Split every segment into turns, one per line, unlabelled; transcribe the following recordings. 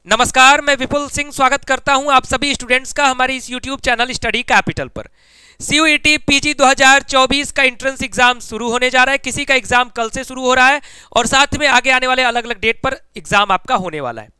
नमस्कार, मैं विपुल सिंह स्वागत करता हूं आप सभी स्टूडेंट्स का हमारे इस YouTube चैनल स्टडी कैपिटल पर। CUET PG 2024 का एंट्रेंस एग्जाम शुरू होने जा रहा है। किसी का एग्जाम कल से शुरू हो रहा है और साथ में आगे आने वाले अलग अलग डेट पर एग्जाम आपका होने वाला है।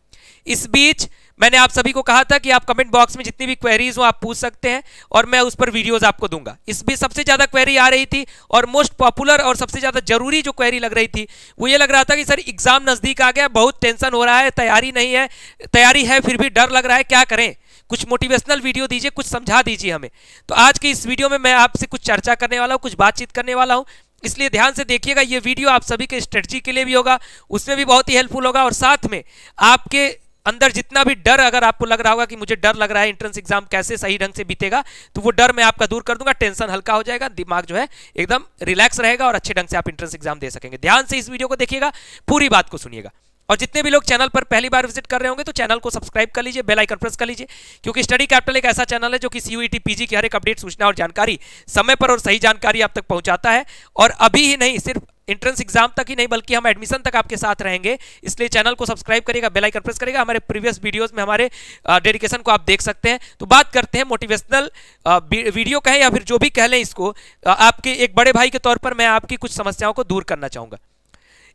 इस बीच मैंने आप सभी को कहा था कि आप कमेंट बॉक्स में जितनी भी क्वेरीज हो आप पूछ सकते हैं और मैं उस पर वीडियोस आपको दूंगा। इस बीच सबसे ज्यादा क्वेरी आ रही थी और मोस्ट पॉपुलर और सबसे ज्यादा जरूरी जो क्वेरी लग रही थी वो ये लग रहा था कि सर एग्जाम नजदीक आ गया, बहुत टेंशन हो रहा है, तैयारी नहीं है, तैयारी है फिर भी डर लग रहा है, क्या करें, कुछ मोटिवेशनल वीडियो दीजिए, कुछ समझा दीजिए हमें। तो आज की इस वीडियो में मैं आपसे कुछ चर्चा करने वाला हूँ, कुछ बातचीत करने वाला हूँ, इसलिए ध्यान से देखिएगा। ये वीडियो आप सभी के स्ट्रेटजी के लिए भी होगा, उसमें भी बहुत ही हेल्पफुल होगा और साथ में आपके अंदर जितना भी डर अगर आपको लग रहा होगा कि मुझे डर लग रहा है एंट्रेंस एग्जाम कैसे सही ढंग से बीतेगा, तो वो डर मैं आपका दूर कर दूंगा, टेंशन हल्का हो जाएगा, दिमाग जो है एकदम रिलैक्स रहेगा और अच्छे ढंग से आप एंट्रेंस एग्जाम दे सकेंगे। ध्यान से इस वीडियो को देखिएगा, पूरी बात को सुनिएगा। और जितने भी लोग चैनल पर पहली बार विजिट कर रहे होंगे तो चैनल को सब्सक्राइब कर लीजिए, बेल आइकन प्रेस कर लीजिए, क्योंकि स्टडी कैपिटल एक ऐसा चैनल है जो कि CUET PG की हर एक अपडेट, सूचना और जानकारी समय पर और सही जानकारी आप तक पहुंचाता है। और अभी ही नहीं, सिर्फ एंट्रेंस एग्जाम तक ही नहीं बल्कि हम एडमिशन तक आपके साथ रहेंगे, इसलिए चैनल को सब्सक्राइब करेगा, बेल आइकन प्रेस करेगा। हमारे प्रीवियस वीडियोस में हमारे डेडिकेशन को आप देख सकते हैं। तो बात करते हैं मोटिवेशनल वीडियो कहें या फिर जो भी कह लें इसको, आपके एक बड़े भाई के तौर पर मैं आपकी कुछ समस्याओं को दूर करना चाहूंगा।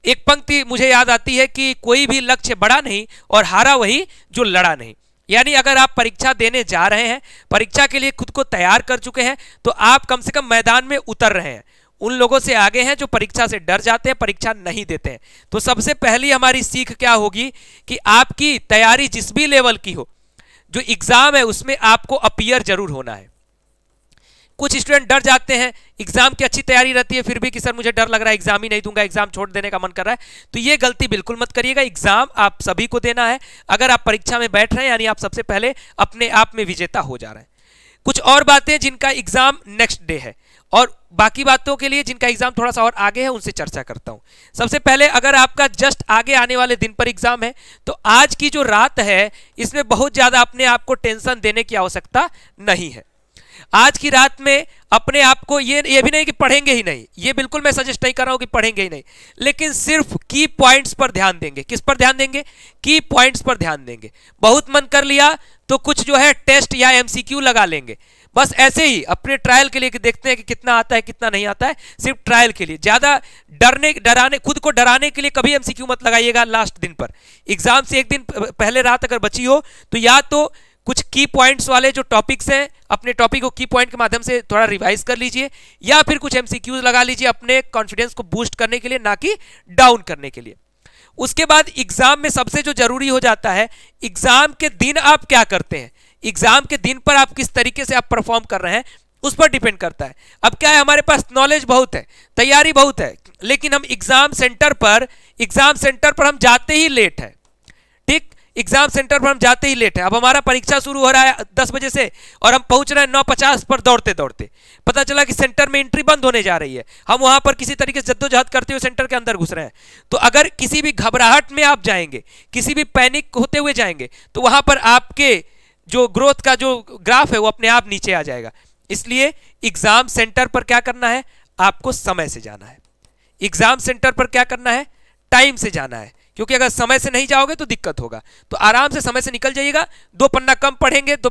एक पंक्ति मुझे याद आती है कि कोई भी लक्ष्य बड़ा नहीं और हारा वही जो लड़ा नहीं। यानी अगर आप परीक्षा देने जा रहे हैं, परीक्षा के लिए खुद को तैयार कर चुके हैं, तो आप कम से कम मैदान में उतर रहे हैं। उन लोगों से आगे हैं जो परीक्षा से डर जाते हैं, परीक्षा नहीं देते हैं। तो सबसे पहली हमारी सीख क्या होगी कि आपकी तैयारी जिस भी लेवल की हो, जो एग्जाम है उसमें आपको अपीयर जरूर होना है। कुछ स्टूडेंट डर जाते हैं, एग्जाम की अच्छी तैयारी रहती है फिर भी कि सर मुझे डर लग रहा है, एग्जाम ही नहीं दूंगा, एग्जाम छोड़ देने का मन कर रहा है। तो ये गलती बिल्कुल मत करिएगा। एग्जाम आप सभी को देना है। अगर आप परीक्षा में बैठ रहे हैं यानी आप सबसे पहले अपने आप में विजेता हो जा रहे हैं। कुछ और बातें जिनका एग्जाम नेक्स्ट डे है और बाकी बातों के लिए जिनका एग्जाम थोड़ा सा और आगे है उनसे चर्चा करता हूं। सबसे पहले अगर आपका जस्ट आगे आने वाले दिन पर एग्जाम है तो आज की जो रात है इसमें बहुत ज्यादा अपने आप को टेंशन देने की आवश्यकता नहीं है। आज की रात में अपने आप को ये भी नहीं कि पढ़ेंगे ही नहीं, ये बिल्कुल मैं सजेस्ट नहीं कर रहा हूं कि पढ़ेंगे ही नहीं, लेकिन सिर्फ की पॉइंट्स पर ध्यान देंगे। किस पर ध्यान देंगे? की पॉइंट्स पर ध्यान देंगे। बहुत मन कर लिया तो कुछ जो है टेस्ट या MCQ लगा लेंगे, बस ऐसे ही अपने ट्रायल के लिए कि देखते हैं कि कितना आता है कितना नहीं आता है, सिर्फ ट्रायल के लिए। ज्यादा डराने खुद को डराने के लिए कभी MCQ मत लगाइएगा लास्ट दिन पर। एग्जाम से एक दिन पहले रात अगर बची हो तो या तो कुछ की पॉइंट्स वाले जो टॉपिक्स हैं अपने टॉपिक को की पॉइंट के माध्यम से थोड़ा रिवाइज कर लीजिए, या फिर कुछ MCQs लगा लीजिए अपने कॉन्फिडेंस को बूस्ट करने के लिए, ना कि डाउन करने के लिए। उसके बाद एग्जाम में सबसे जो जरूरी हो जाता है, एग्जाम के दिन आप क्या करते हैं, एग्जाम के दिन पर आप किस तरीके से आप परफॉर्म कर रहे हैं उस पर डिपेंड करता है। अब क्या है, हमारे पास नॉलेज बहुत है, तैयारी बहुत है, लेकिन हम एग्जाम सेंटर पर हम जाते ही लेट है। ठीक, एग्जाम सेंटर पर हम जाते ही लेट है। अब हमारा परीक्षा शुरू हो रहा है 10 बजे से और हम पहुंच रहे हैं 9:50 पर दौड़ते दौड़ते। पता चला कि सेंटर में एंट्री बंद होने जा रही है, हम वहां पर किसी तरीके से जद्दोजहद करते हुए सेंटर के अंदर घुस रहे हैं। तो अगर किसी भी घबराहट में आप जाएंगे, किसी भी पैनिक होते हुए जाएंगे, तो वहां पर आपके जो ग्रोथ का जो ग्राफ है वो अपने आप नीचे आ जाएगा। इसलिए एग्जाम सेंटर पर क्या करना है, आपको समय से जाना है। एग्जाम सेंटर पर क्या करना है, टाइम से जाना है, क्योंकि अगर समय से नहीं जाओगे तो दिक्कत होगा। तो आराम से समय से निकल जाइएगा, 2 पन्ना कम पढ़ेंगे, 2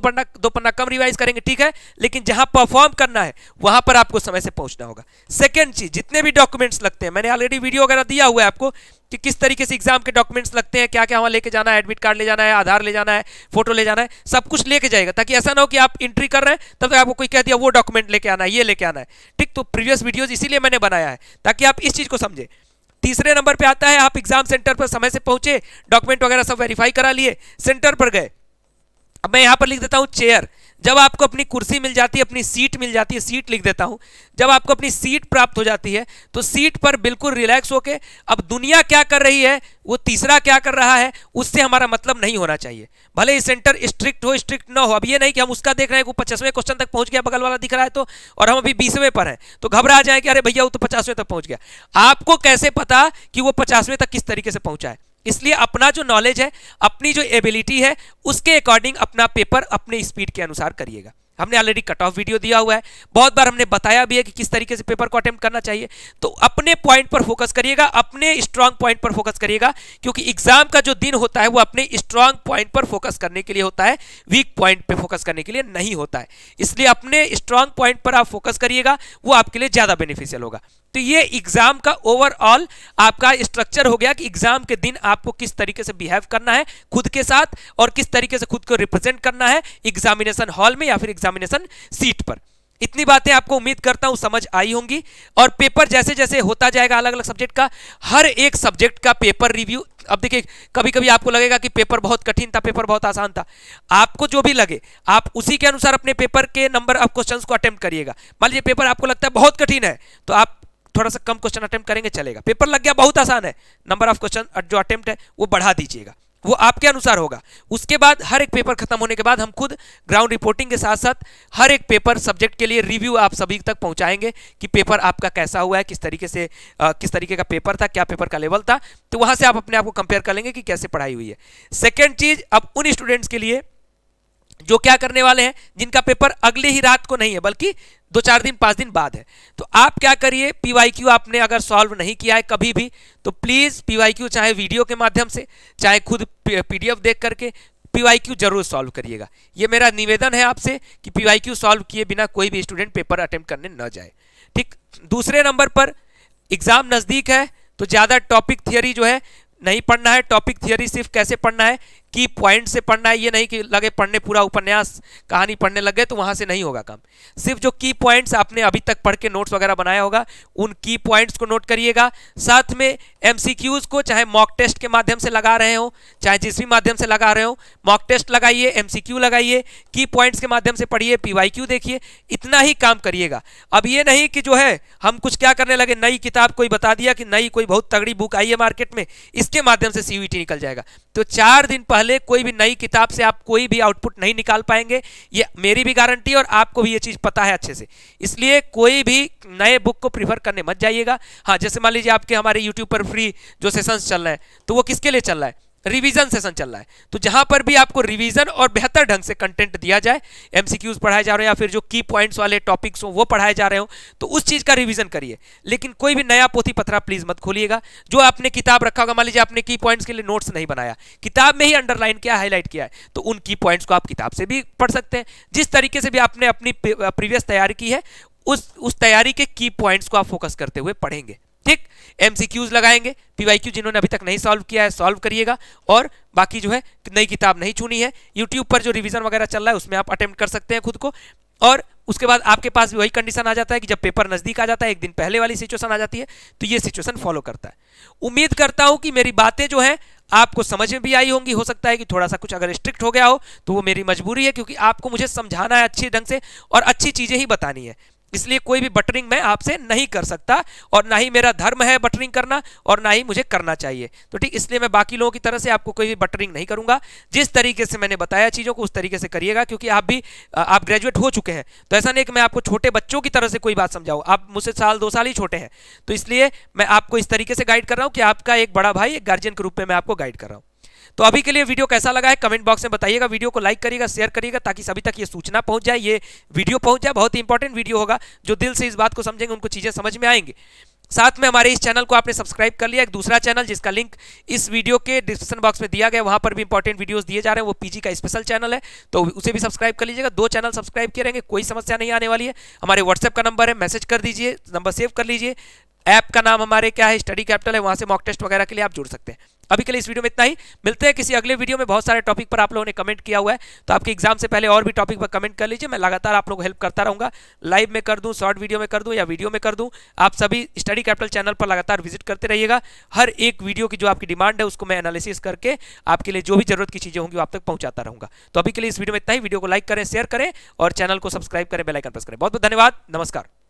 पन्ना कम रिवाइज करेंगे, ठीक है, लेकिन जहां परफॉर्म करना है वहां पर आपको समय से पहुंचना होगा। सेकंड चीज, जितने भी डॉक्यूमेंट्स लगते हैं, मैंने ऑलरेडी वीडियो वगैरह दिया हुआ है आपको कि किस तरीके से एग्जाम के डॉक्यूमेंट्स लगते हैं, क्या क्या वहां लेके जाना है, एडमिट कार्ड ले जाना है, आधार ले जाना है, फोटो ले जाना है, सब कुछ लेके जाएगा, ताकि ऐसा ना हो कि आप एंट्री कर रहे हैं तब तक आपको कोई कह दिया वो डॉक्यूमेंट लेके आना है, ये लेके आना है। ठीक, तो प्रीवियस वीडियोज इसीलिए मैंने बनाया है ताकि आप इस चीज को समझे। तीसरे नंबर पे आता है, आप एग्जाम सेंटर पर समय से पहुंचे, डॉक्यूमेंट वगैरह सब वेरीफाई करा लिए, सेंटर पर गए। अब मैं यहां पर लिख देता हूं चेयर। जब आपको अपनी कुर्सी मिल जाती है, अपनी सीट मिल जाती है, सीट लिख देता हूं, जब आपको अपनी सीट प्राप्त हो जाती है तो सीट पर बिल्कुल रिलैक्स होके, अब दुनिया क्या कर रही है, वो तीसरा क्या कर रहा है, उससे हमारा मतलब नहीं होना चाहिए। भले ही सेंटर स्ट्रिक्ट हो स्ट्रिक्ट ना हो, अब ये नहीं कि हम उसका देख रहे हैं वो 50वें क्वेश्चन तक पहुंच गया, बगल वाला दिख रहा है तो, और हम अभी 20वें पर हैं, तो घबरा जाए कि अरे भैया वो तो 50वें तक पहुंच गया। आपको कैसे पता कि वो 50वें तक किस तरीके से पहुंचा है? इसलिए अपना जो नॉलेज है, अपनी जो एबिलिटी है, उसके अकॉर्डिंग अपना पेपर अपने स्पीड के अनुसार करिएगा। हमने ऑलरेडी कट ऑफ वीडियो दिया हुआ है, बहुत बार हमने बताया भी है कि किस तरीके से पेपर को अटेम्प्ट करना चाहिए। तो अपने पॉइंट पर फोकस करिएगा, अपने स्ट्रांग पॉइंट पर फोकस करिएगा, क्योंकि एग्जाम का जो दिन होता है वो अपने स्ट्रांग पॉइंट पर फोकस करने के लिए होता है, वीक पॉइंट पे फोकस करने के लिए नहीं होता है। इसलिए अपने स्ट्रांग पॉइंट पर आप फोकस करिएगा, वो आपके लिए ज्यादा बेनिफिशियल होगा। तो ये एग्जाम का ओवरऑल आपका स्ट्रक्चर हो गया कि एग्जाम के दिन आपको किस तरीके से बिहेव करना है खुद के साथ और किस तरीके से खुद को रिप्रेजेंट करना है एग्जामिनेशन हॉल में या फिर एग्जामिनेशन सीट पर। इतनी बातें आपको उम्मीद करता हूं समझ आई होंगी। और पेपर जैसे जैसे होता जाएगा अलग अलग सब्जेक्ट का, हर एक सब्जेक्ट का पेपर रिव्यू, अब देखिए कभी कभी आपको लगेगा कि पेपर बहुत कठिन था, पेपर बहुत आसान था, आपको जो भी लगे आप उसी के अनुसार अपने पेपर के नंबर ऑफ क्वेश्चंस को अटेम्प्ट करिएगा। मान लीजिए पेपर आपको लगता है बहुत कठिन है तो आप थोड़ा सा कम क्वेश्चन अटेम्प्ट करेंगे, चलेगा। पेपर लग गया बहुत आसान है, नंबर ऑफ क्वेश्चन जो अटेम्प्ट है वो बढ़ा दीजिएगा, वो आपके अनुसार होगा। उसके बाद हर एक पेपर खत्म होने के बाद हम खुद ग्राउंड रिपोर्टिंग के साथ साथ हर एक पेपर सब्जेक्ट के लिए रिव्यू आप सभी तक पहुंचाएंगे कि पेपर आपका कैसा हुआ है, किस तरीके का पेपर था, क्या पेपर का लेवल था। तो वहां से आप अपने आप को कंपेयर कर लेंगे कि कैसे पढ़ाई हुई है। सेकेंड चीज, अब उन स्टूडेंट्स के लिए जो क्या करने वाले हैं जिनका पेपर अगले ही रात को नहीं है बल्कि 2-4 दिन 5 दिन बाद है, तो आप क्या करिए, पीवाईक्यू आपने अगर सॉल्व नहीं किया है कभी भी तो प्लीज पीवाईक्यू चाहे वीडियो के माध्यम से चाहे खुद पीडीएफ देख करके पीवाईक्यू जरूर सॉल्व करिएगा। ये मेरा निवेदन है आपसे कि पीवाईक्यू सॉल्व किए बिना कोई भी स्टूडेंट पेपर अटेम्प्ट करने न जाए। ठीक, दूसरे नंबर पर एग्जाम नजदीक है तो ज्यादा टॉपिक थियरी जो है नहीं पढ़ना है। टॉपिक थियरी सिर्फ कैसे पढ़ना है, की पॉइंट से पढ़ना है। ये नहीं कि लगे पढ़ने पूरा उपन्यास कहानी पढ़ने लग गए तो वहां से नहीं होगा काम। सिर्फ जो की पॉइंट्स आपने अभी तक पढ़ के नोट्स वगैरह बनाया होगा उन की पॉइंट्स को नोट करिएगा। साथ में एमसीक्यूज को चाहे मॉक टेस्ट के माध्यम से लगा रहे हो चाहे जिस भी माध्यम से लगा रहे हो, मॉक टेस्ट लगाइए, एमसीक्यू लगाइए, की पॉइंट्स के माध्यम से पढ़िए, पीवाईक्यू देखिए, इतना ही काम करिएगा। अब ये नहीं कि जो है हम कुछ क्या करने लगे, नई किताब कोई बता दिया कि नई कोई बहुत तगड़ी बुक आई है मार्केट में, इसके माध्यम से सीयूईटी निकल जाएगा। तो 4 दिन पहले कोई भी नई किताब से आप कोई भी आउटपुट नहीं निकाल पाएंगे, ये मेरी भी गारंटी और आपको भी ये चीज पता है अच्छे से। इसलिए कोई भी नए बुक को प्रीफर करने मत जाइएगा। हाँ, जैसे मान लीजिए आपके हमारे यूट्यूब पर फ्री जो सेशंस चल रहे हैं तो वो किसके लिए चल रहा है, रिवीजन सेशन चल रहा है। तो जहां पर भी आपको रिवीजन और बेहतर ढंग से कंटेंट दिया जाए, एमसीक्यूज पढ़ाए जा रहे हैं या फिर जो की पॉइंट्स वाले टॉपिक्स हो वो पढ़ाए जा रहे हो, तो उस चीज का रिवीजन करिए। लेकिन कोई भी नया पोथी पत्रा प्लीज मत खोलिएगा। जो आपने किताब रखा होगा, मान लीजिए आपने की पॉइंट्स के लिए नोट्स नहीं बनाया, किताब में ही अंडरलाइन किया, हाईलाइट किया है, तो उन की पॉइंट्स को आप किताब से भी पढ़ सकते हैं। जिस तरीके से भी आपने अपनी प्रीवियस तैयारी की है उस तैयारी के की पॉइंट्स को आप फोकस करते हुए पढ़ेंगे। ठीक, एमसीक्यूज लगाएंगे, पीवाईक्यू जिन्होंने अभी तक नहीं सॉल्व किया है सॉल्व करिएगा, और बाकी जो है नई किताब नहीं चुनी है, यूट्यूब पर जो रिवीजन वगैरह चल रहा है उसमें आप अटेम्प्ट कर सकते हैं खुद को। और उसके बाद आपके पास भी वही कंडीशन आ जाता है कि जब पेपर नजदीक आ जाता है, एक दिन पहले वाली सिचुएशन आ जाती है, तो ये सिचुएशन फॉलो करता है। उम्मीद करता हूं कि मेरी बातें जो है आपको समझ में भी आई होंगी। हो सकता है कि थोड़ा सा कुछ अगर स्ट्रिक्ट हो गया हो तो वो मेरी मजबूरी है, क्योंकि आपको मुझे समझाना है अच्छे ढंग से और अच्छी चीजें ही बतानी है। इसलिए कोई भी बटरिंग मैं आपसे नहीं कर सकता और ना ही मेरा धर्म है बटरिंग करना और ना ही मुझे करना चाहिए। तो ठीक, इसलिए मैं बाकी लोगों की तरह से आपको कोई भी बटरिंग नहीं करूंगा। जिस तरीके से मैंने बताया चीज़ों को उस तरीके से करिएगा, क्योंकि आप ग्रेजुएट हो चुके हैं। तो ऐसा नहीं कि मैं आपको छोटे बच्चों की तरह से कोई बात समझाऊं, आप मुझसे 1-2 साल ही छोटे हैं। तो इसलिए मैं आपको इस तरीके से गाइड कर रहा हूं कि आपका एक बड़ा भाई, एक गार्जियन के रूप में मैं आपको गाइड कर रहा हूं। तो अभी के लिए वीडियो कैसा लगा है कमेंट बॉक्स में बताइएगा। वीडियो को लाइक करिएगा, शेयर करिएगा, ताकि सभी तक ये सूचना पहुंच जाए, ये वीडियो पहुंच जाए। बहुत ही इंपॉर्टेंट वीडियो होगा, जो दिल से इस बात को समझेंगे उनको चीजें समझ में आएंगी। साथ में हमारे इस चैनल को आपने सब्सक्राइब कर लिया, एक दूसरा चैनल जिसका लिंक इस वीडियो के डिस्क्रिप्शन बॉक्स में दिया गया, वहां पर भी इंपॉर्टेंट वीडियोस दिए जा रहे हैं, वो पीजी का स्पेशल चैनल है, तो उसे भी सब्सक्राइब कर लीजिएगा। 2 चैनल सब्सक्राइब किए रहेंगे, कोई समस्या नहीं आने वाली है। हमारे व्हाट्सएप का नंबर है, मैसेज कर दीजिए, नंबर सेव कर लीजिए। ऐप का नाम हमारे क्या है, स्टडी कैपिटल है, वहां से मॉक टेस्ट वगैरह के लिए आप जुड़ सकते हैं। अभी के लिए इस वीडियो में इतना ही, मिलते हैं किसी अगले वीडियो में। बहुत सारे टॉपिक पर आप लोगों ने कमेंट किया हुआ है, तो आपके एग्जाम से पहले और भी टॉपिक पर कमेंट कर लीजिए। मैं लगातार आप लोगों को हेल्प करता रहूंगा, लाइव में कर दूं, शॉर्ट वीडियो में कर दूं या वीडियो में कर दूं। आप सभी स्टडी कैपिटल चैनल पर लगातार विजिट करते रहिएगा। हर एक वीडियो की जो आपकी डिमांड है उसको मैं एनालिसिस करके आपके लिए जो भी जरूरत की चीजें होंगी आप तक पहुंचाता रहूंगा। तो अभी के लिए इस वीडियो में इतना ही। वीडियो को लाइक करें, शेयर करें और चैनल को सब्सक्राइब करें, बेल आइकन प्रेस करें। बहुत बहुत धन्यवाद, नमस्कार।